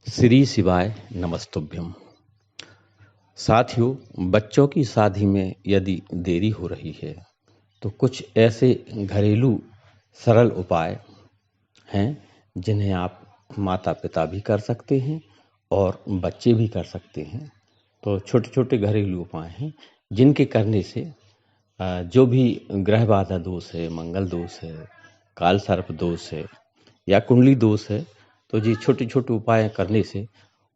श्री शिवाय नमस्तुभ्यम। साथियों, बच्चों की शादी में यदि देरी हो रही है तो कुछ ऐसे घरेलू सरल उपाय हैं जिन्हें आप माता पिता भी कर सकते हैं और बच्चे भी कर सकते हैं। तो छोटे छोटे घरेलू उपाय हैं जिनके करने से जो भी ग्रह बाधा दोष है, मंगल दोष है, काल सर्प दोष है या कुंडली दोष है, तो ये छोटे छोटे उपाय करने से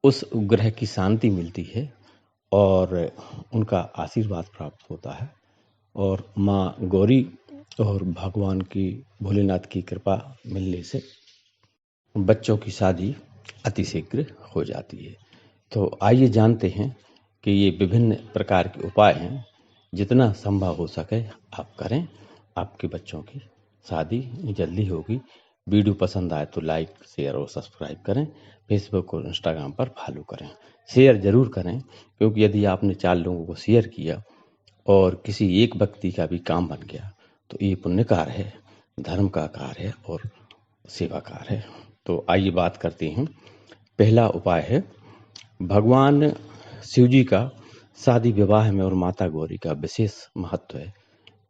उस ग्रह की शांति मिलती है और उनका आशीर्वाद प्राप्त होता है और माँ गौरी और भगवान की भोलेनाथ की कृपा मिलने से बच्चों की शादी अतिशीघ्र हो जाती है। तो आइए जानते हैं कि ये विभिन्न प्रकार के उपाय हैं, जितना संभव हो सके आप करें, आपके बच्चों की शादी जल्दी होगी। वीडियो पसंद आए तो लाइक, शेयर और सब्सक्राइब करें। फेसबुक और इंस्टाग्राम पर फॉलो करें। शेयर ज़रूर करें, क्योंकि यदि आपने 4 लोगों को शेयर किया और किसी एक व्यक्ति का भी काम बन गया तो ये पुण्य कार्य है, धर्म का कार्य है और सेवा कार्य है। तो आइए बात करते हैं। पहला उपाय है, भगवान शिव जी का शादी विवाह में और माता गौरी का विशेष महत्व है।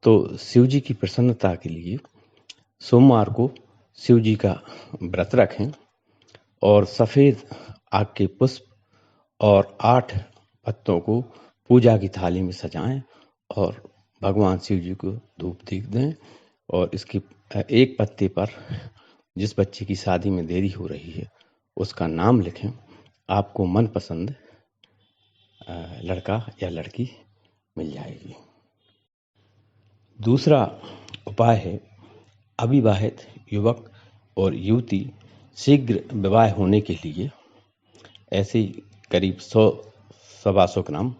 तो शिव जी की प्रसन्नता के लिए सोमवार को शिव जी का व्रत रखें और सफ़ेद आक के पुष्प और 8 पत्तों को पूजा की थाली में सजाएं और भगवान शिव जी को धूप दीप दें और इसकी एक पत्ते पर जिस बच्चे की शादी में देरी हो रही है उसका नाम लिखें। आपको मनपसंद लड़का या लड़की मिल जाएगी। दूसरा उपाय है, अविवाहित युवक और युवती शीघ्र विवाह होने के लिए ऐसे करीब 100-125 ग्राम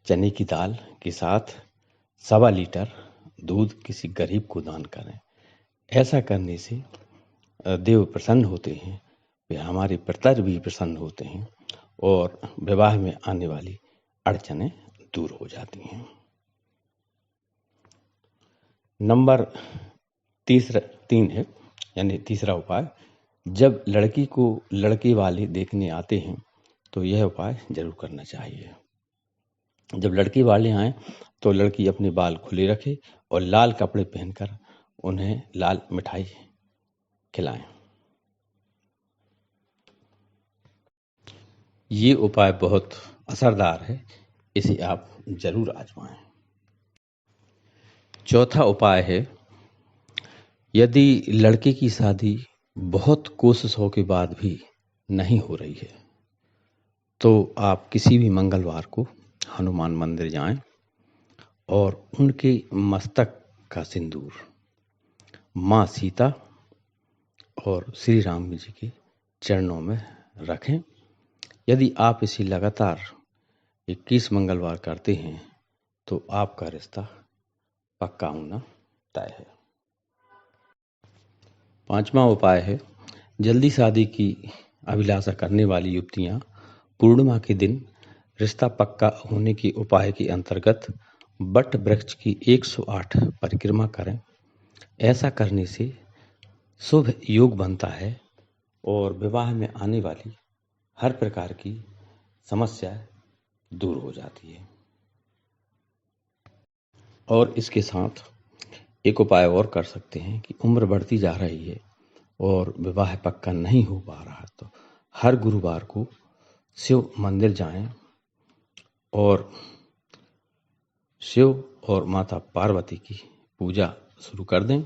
चने की दाल के साथ 1.25 लीटर दूध किसी गरीब को दान करें। ऐसा करने से देव प्रसन्न होते हैं, वे हमारे पितर भी प्रसन्न होते हैं और विवाह में आने वाली अड़चनें दूर हो जाती हैं। नंबर 3 है, यानी तीसरा उपाय, जब लड़की को लड़के वाले देखने आते हैं तो यह उपाय जरूर करना चाहिए। जब लड़के वाले आए तो लड़की अपने बाल खुले रखे और लाल कपड़े पहनकर उन्हें लाल मिठाई खिलाएं। ये उपाय बहुत असरदार है, इसे आप जरूर आजमाएं। चौथा उपाय है, यदि लड़के की शादी बहुत कोशिशों के बाद भी नहीं हो रही है तो आप किसी भी मंगलवार को हनुमान मंदिर जाएं और उनके मस्तक का सिंदूर माँ सीता और श्री राम जी के चरणों में रखें। यदि आप इसे लगातार 21 मंगलवार करते हैं तो आपका रिश्ता पक्का होना तय है। 5वां उपाय है, जल्दी शादी की अभिलाषा करने वाली युवतियां पूर्णिमा के दिन रिश्ता पक्का होने के उपाय के अंतर्गत वट वृक्ष की 108 परिक्रमा करें। ऐसा करने से शुभ योग बनता है और विवाह में आने वाली हर प्रकार की समस्या दूर हो जाती है। और इसके साथ एक उपाय और कर सकते हैं कि उम्र बढ़ती जा रही है और विवाह पक्का नहीं हो पा रहा तो हर गुरुवार को शिव मंदिर जाएं और शिव और माता पार्वती की पूजा शुरू कर दें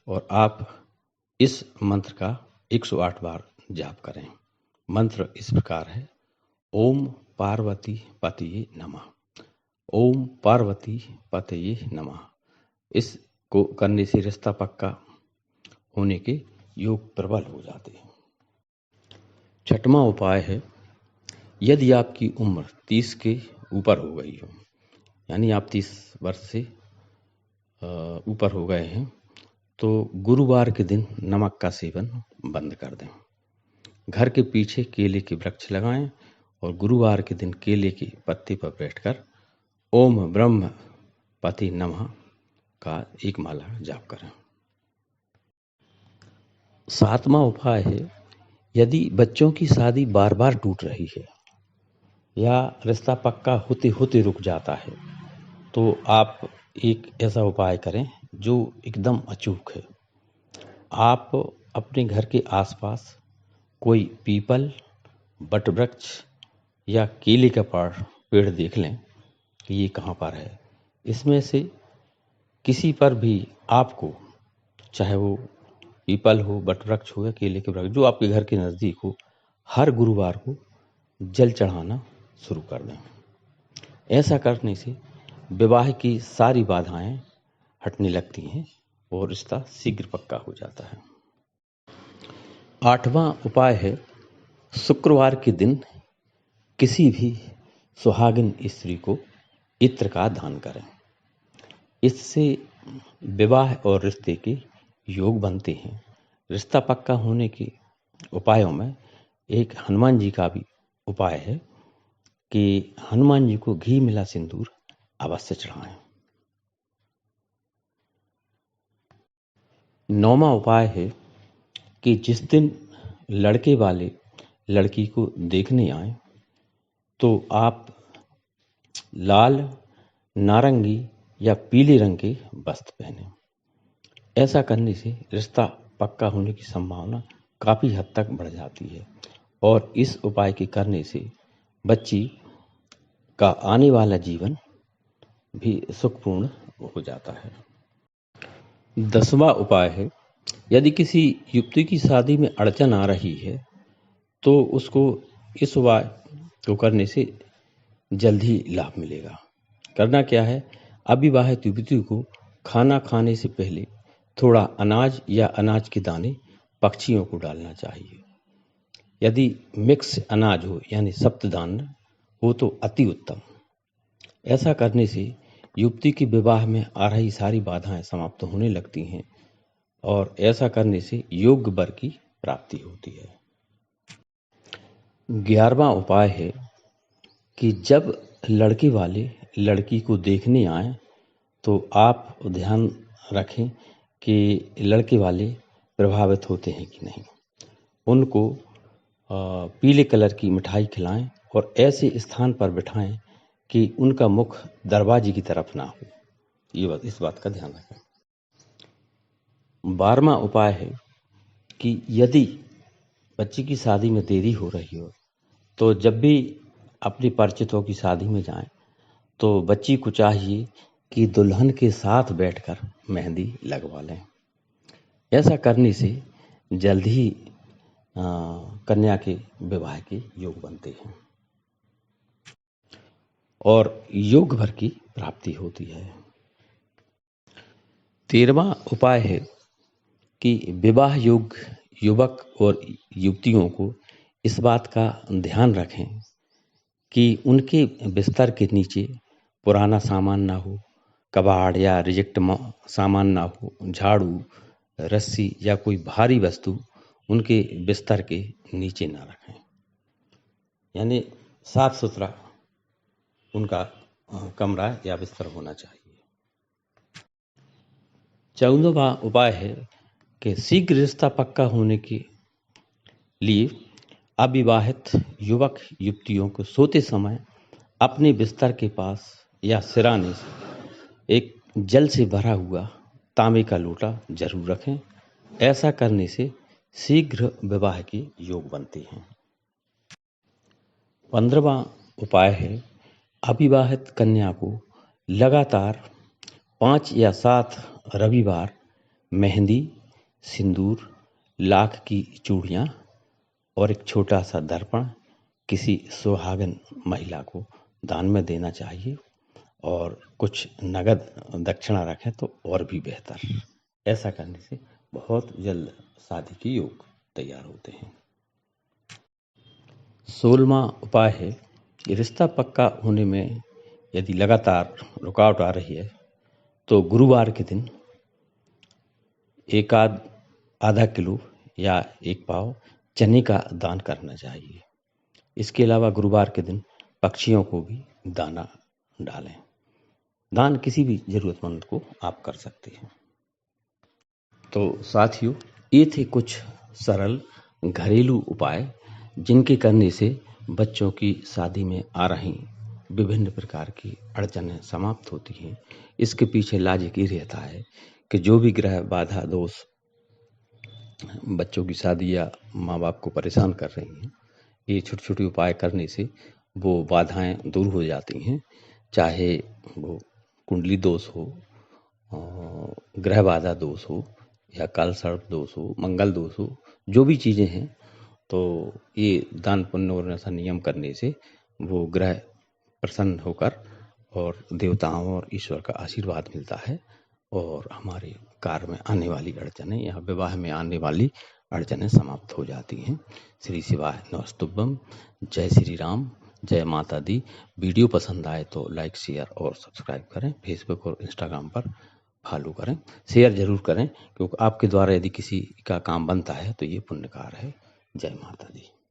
और आप इस मंत्र का 108 बार जाप करें। मंत्र इस प्रकार है, ओम पार्वती पतये नमः, ओम पार्वती पतये नमः। इसको करने से रिश्ता पक्का होने के योग प्रबल हो जाते हैं। 6वां उपाय है, यदि आपकी उम्र 30 के ऊपर हो गई हो, यानी आप 30 वर्ष से ऊपर हो गए हैं, तो गुरुवार के दिन नमक का सेवन बंद कर दें। घर के पीछे केले के वृक्ष लगाएं और गुरुवार के दिन केले के पत्ते पर बैठकर ओम ब्रह्म पति नमः का एक माला जाप करें। 7वां उपाय है, यदि बच्चों की शादी बार बार टूट रही है या रिश्ता पक्का होते होते रुक जाता है, तो आप एक ऐसा उपाय करें जो एकदम अचूक है। आप अपने घर के आसपास कोई पीपल, बटवृक्ष या केले का पेड़ देख लें कि ये कहाँ पर है। इसमें से किसी पर भी आपको, चाहे वो पीपल हो, बटवृक्ष हो या केले के वृक्ष, जो आपके घर के नज़दीक हो, हर गुरुवार को जल चढ़ाना शुरू कर दें। ऐसा करने से विवाह की सारी बाधाएं हटने लगती हैं और रिश्ता शीघ्र पक्का हो जाता है। 8वां उपाय है, शुक्रवार के दिन किसी भी सुहागिन स्त्री को इत्र का दान करें। इससे विवाह और रिश्ते के योग बनते हैं। रिश्ता पक्का होने के उपायों में एक हनुमान जी का भी उपाय है कि हनुमान जी को घी मिला सिंदूर अवश्य चढ़ाएं। 9वां उपाय है कि जिस दिन लड़के वाले लड़की को देखने आए तो आप लाल, नारंगी या पीले रंग के वस्त्र पहने। ऐसा करने से रिश्ता पक्का होने की संभावना काफ़ी हद तक बढ़ जाती है और इस उपाय के करने से बच्ची का आने वाला जीवन भी सुखपूर्ण हो जाता है। 10वां उपाय है, यदि किसी युवती की शादी में अड़चन आ रही है तो उसको इस उपाय को करने से जल्द ही लाभ मिलेगा। करना क्या है, अविवाहित युवती को खाना खाने से पहले थोड़ा अनाज या अनाज के दाने पक्षियों को डालना चाहिए। यदि मिक्स अनाज हो यानी सप्तधान्य हो तो अति उत्तम। ऐसा करने से युवती के विवाह में आ रही सारी बाधाएं समाप्त होने लगती हैं और ऐसा करने से योग्य वर की प्राप्ति होती है। 11वां उपाय है कि जब लड़के वाले लड़की को देखने आए तो आप ध्यान रखें कि लड़के वाले प्रभावित होते हैं कि नहीं। उनको पीले कलर की मिठाई खिलाएं और ऐसे स्थान पर बिठाएं कि उनका मुख दरवाजे की तरफ ना हो। इस बात का ध्यान रखें। 12वां उपाय है कि यदि बच्ची की शादी में देरी हो रही हो तो जब भी अपने परिचितों की शादी में जाएं तो बच्ची को चाहिए कि दुल्हन के साथ बैठकर मेहंदी लगवा लें। ऐसा करने से जल्द ही कन्या के विवाह के योग बनते हैं और योग भर की प्राप्ति होती है। 13वां उपाय है कि विवाह योग युवक और युवतियों को इस बात का ध्यान रखें कि उनके बिस्तर के नीचे पुराना सामान ना हो, कबाड़ या रिजेक्ट सामान ना हो, झाड़ू, रस्सी या कोई भारी वस्तु उनके बिस्तर के नीचे ना रखें। यानी साफ सुथरा उनका कमरा या बिस्तर होना चाहिए। 14वां उपाय है कि शीघ्र रिश्ता पक्का होने के लिए अविवाहित युवक युवतियों को सोते समय अपने बिस्तर के पास या सिराने से एक जल से भरा हुआ तांबे का लोटा जरूर रखें। ऐसा करने से शीघ्र विवाह के योग बनते हैं। 15वां उपाय है, अविवाहित कन्या को लगातार 5 या 7 रविवार मेहंदी, सिंदूर, लाख की चूड़ियाँ और एक छोटा सा दर्पण किसी सुहागन महिला को दान में देना चाहिए और कुछ नगद दक्षिणा रखें तो और भी बेहतर। ऐसा करने से बहुत जल्द शादी के योग तैयार होते हैं। 16वां उपाय है कि रिश्ता पक्का होने में यदि लगातार रुकावट आ रही है तो गुरुवार के दिन आधा किलो या 1 पाव चने का दान करना चाहिए। इसके अलावा गुरुवार के दिन पक्षियों को भी दाना डालें। दान किसी भी जरूरतमंद को आप कर सकते हैं। तो साथियों, ये थे कुछ सरल घरेलू उपाय जिनके करने से बच्चों की शादी में आ रही विभिन्न प्रकार की अड़चनें समाप्त होती हैं। इसके पीछे लॉजिक ये रहता है कि जो भी ग्रह बाधा दोष बच्चों की शादी या माँ बाप को परेशान कर रही हैं, ये छोटे-छोटे उपाय करने से वो बाधाएँ दूर हो जाती हैं। चाहे वो कुंडली दोष हो, ग्रह बाधा दोष हो या काल सर्प दोष हो, मंगल दोष हो, जो भी चीज़ें हैं, तो ये दान पुण्य और ऐसा नियम करने से वो ग्रह प्रसन्न होकर और देवताओं और ईश्वर का आशीर्वाद मिलता है और हमारे कार्य में आने वाली अड़चनें या विवाह में आने वाली अड़चनें समाप्त हो जाती हैं। श्री शिवाय नमस्तुभ्यम। जय श्री राम, जय माता दी। वीडियो पसंद आए तो लाइक, शेयर और सब्सक्राइब करें। फेसबुक और इंस्टाग्राम पर फॉलो करें। शेयर जरूर करें, क्योंकि आपके द्वारा यदि किसी का काम बनता है तो ये पुण्य कार्य है। जय माता दी।